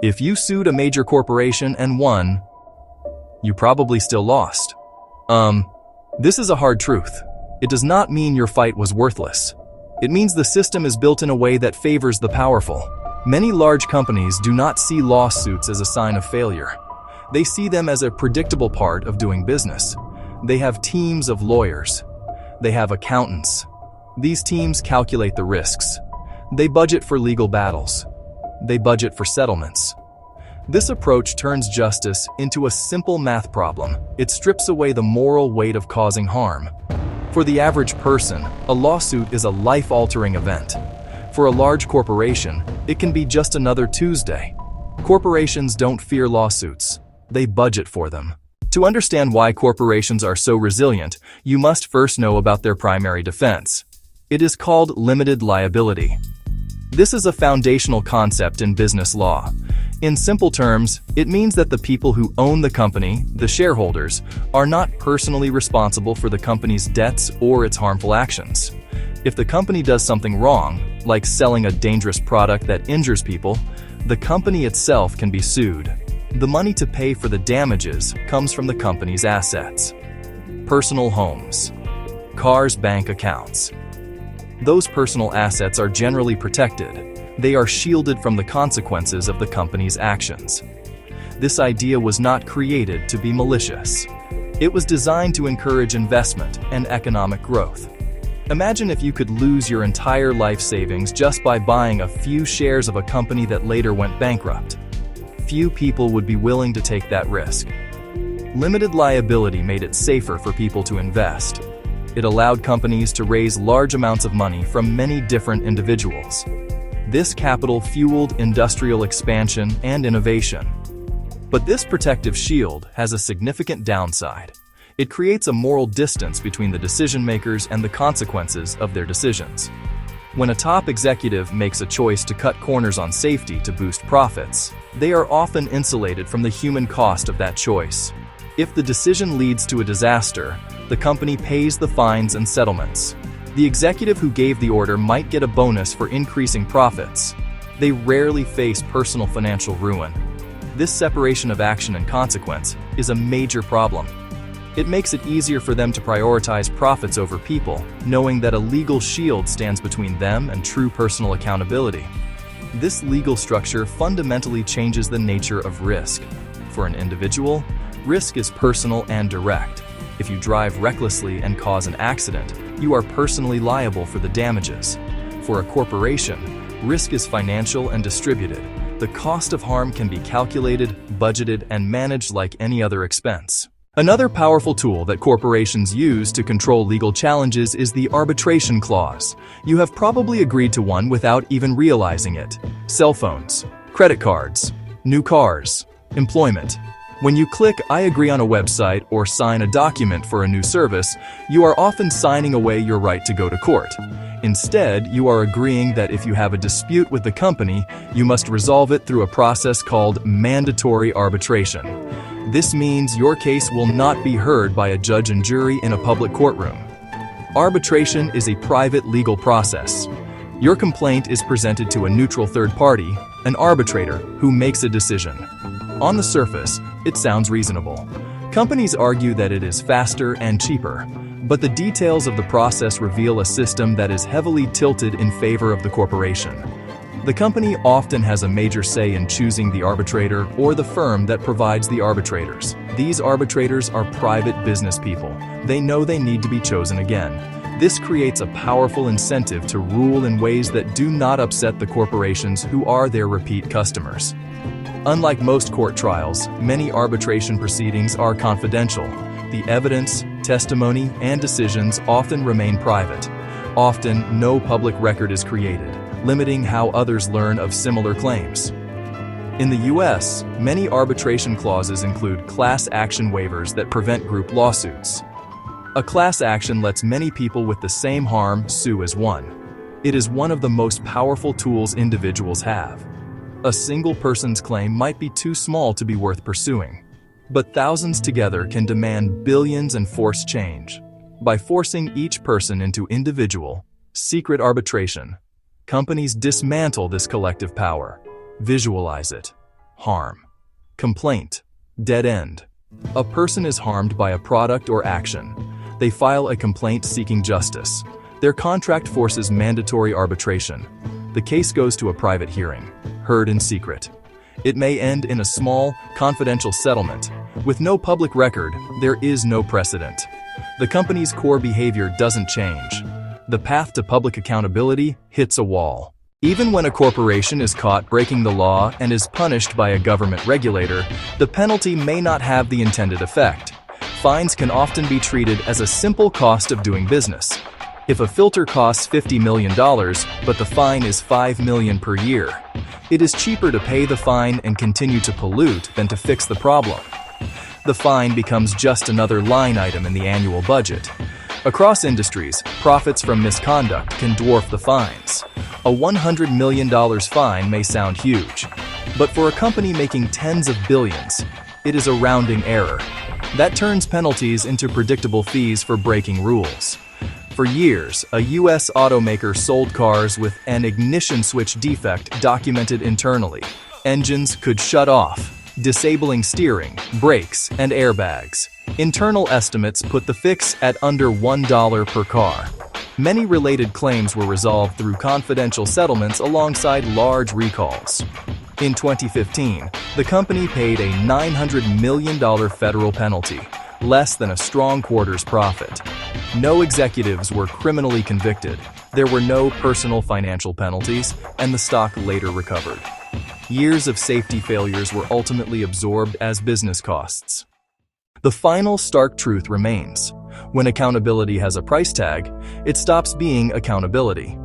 If you sued a major corporation and won, you probably still lost. This is a hard truth. It does not mean your fight was worthless. It means the system is built in a way that favors the powerful. Many large companies do not see lawsuits as a sign of failure. They see them as a predictable part of doing business. They have teams of lawyers. They have accountants. These teams calculate the risks. They budget for legal battles. They budget for settlements. This approach turns justice into a simple math problem. It strips away the moral weight of causing harm. For the average person, a lawsuit is a life-altering event. For a large corporation, it can be just another Tuesday. Corporations don't fear lawsuits. They budget for them. To understand why corporations are so resilient, you must first know about their primary defense. It is called limited liability. This is a foundational concept in business law. In simple terms, it means that the people who own the company, the shareholders, are not personally responsible for the company's debts or its harmful actions. If the company does something wrong, like selling a dangerous product that injures people, the company itself can be sued. The money to pay for the damages comes from the company's assets. Personal homes, cars, bank accounts. Those personal assets are generally protected. They are shielded from the consequences of the company's actions. This idea was not created to be malicious. It was designed to encourage investment and economic growth. Imagine if you could lose your entire life savings just by buying a few shares of a company that later went bankrupt. Few people would be willing to take that risk. Limited liability made it safer for people to invest. It allowed companies to raise large amounts of money from many different individuals. This capital fueled industrial expansion and innovation. But this protective shield has a significant downside. It creates a moral distance between the decision makers and the consequences of their decisions. When a top executive makes a choice to cut corners on safety to boost profits, they are often insulated from the human cost of that choice. If the decision leads to a disaster, the company pays the fines and settlements. The executive who gave the order might get a bonus for increasing profits. They rarely face personal financial ruin. This separation of action and consequence is a major problem. It makes it easier for them to prioritize profits over people, knowing that a legal shield stands between them and true personal accountability. This legal structure fundamentally changes the nature of risk. For an individual, risk is personal and direct. If you drive recklessly and cause an accident, you are personally liable for the damages. For a corporation, risk is financial and distributed. The cost of harm can be calculated, budgeted, and managed like any other expense. Another powerful tool that corporations use to control legal challenges is the arbitration clause. You have probably agreed to one without even realizing it. Cell phones, credit cards, new cars, employment. When you click "I agree" on a website or sign a document for a new service, you are often signing away your right to go to court. Instead, you are agreeing that if you have a dispute with the company, you must resolve it through a process called mandatory arbitration. This means your case will not be heard by a judge and jury in a public courtroom. Arbitration is a private legal process. Your complaint is presented to a neutral third party, an arbitrator, who makes a decision. On the surface, it sounds reasonable. Companies argue that it is faster and cheaper, but the details of the process reveal a system that is heavily tilted in favor of the corporation. The company often has a major say in choosing the arbitrator or the firm that provides the arbitrators. These arbitrators are private business people. They know they need to be chosen again. This creates a powerful incentive to rule in ways that do not upset the corporations who are their repeat customers. Unlike most court trials, many arbitration proceedings are confidential. The evidence, testimony, and decisions often remain private. Often, no public record is created, limiting how others learn of similar claims. In the US, many arbitration clauses include class action waivers that prevent group lawsuits. A class action lets many people with the same harm sue as one. It is one of the most powerful tools individuals have. A single person's claim might be too small to be worth pursuing, but thousands together can demand billions and force change. By forcing each person into individual, secret arbitration, companies dismantle this collective power. Visualize it. harm. Complaint, dead end. A person is harmed by a product or action. They file a complaint seeking justice. Their contract forces mandatory arbitration. The case goes to a private hearing, heard in secret. It may end in a small, confidential settlement. With no public record, there is no precedent. The company's core behavior doesn't change. The path to public accountability hits a wall. Even when a corporation is caught breaking the law and is punished by a government regulator, the penalty may not have the intended effect. Fines can often be treated as a simple cost of doing business. If a filter costs $50 million, but the fine is $5 million per year, it is cheaper to pay the fine and continue to pollute than to fix the problem. The fine becomes just another line item in the annual budget. Across industries, profits from misconduct can dwarf the fines. A $100 million fine may sound huge, but for a company making tens of billions, it is a rounding error. That turns penalties into predictable fees for breaking rules. For years, a U.S. automaker sold cars with an ignition switch defect documented internally. Engines could shut off, disabling steering, brakes, and airbags. Internal estimates put the fix at under $1 per car. Many related claims were resolved through confidential settlements alongside large recalls. In 2015, the company paid a $900 million federal penalty, less than a strong quarter's profit. No executives were criminally convicted, there were no personal financial penalties, and the stock later recovered. Years of safety failures were ultimately absorbed as business costs. The final stark truth remains. When accountability has a price tag, it stops being accountability.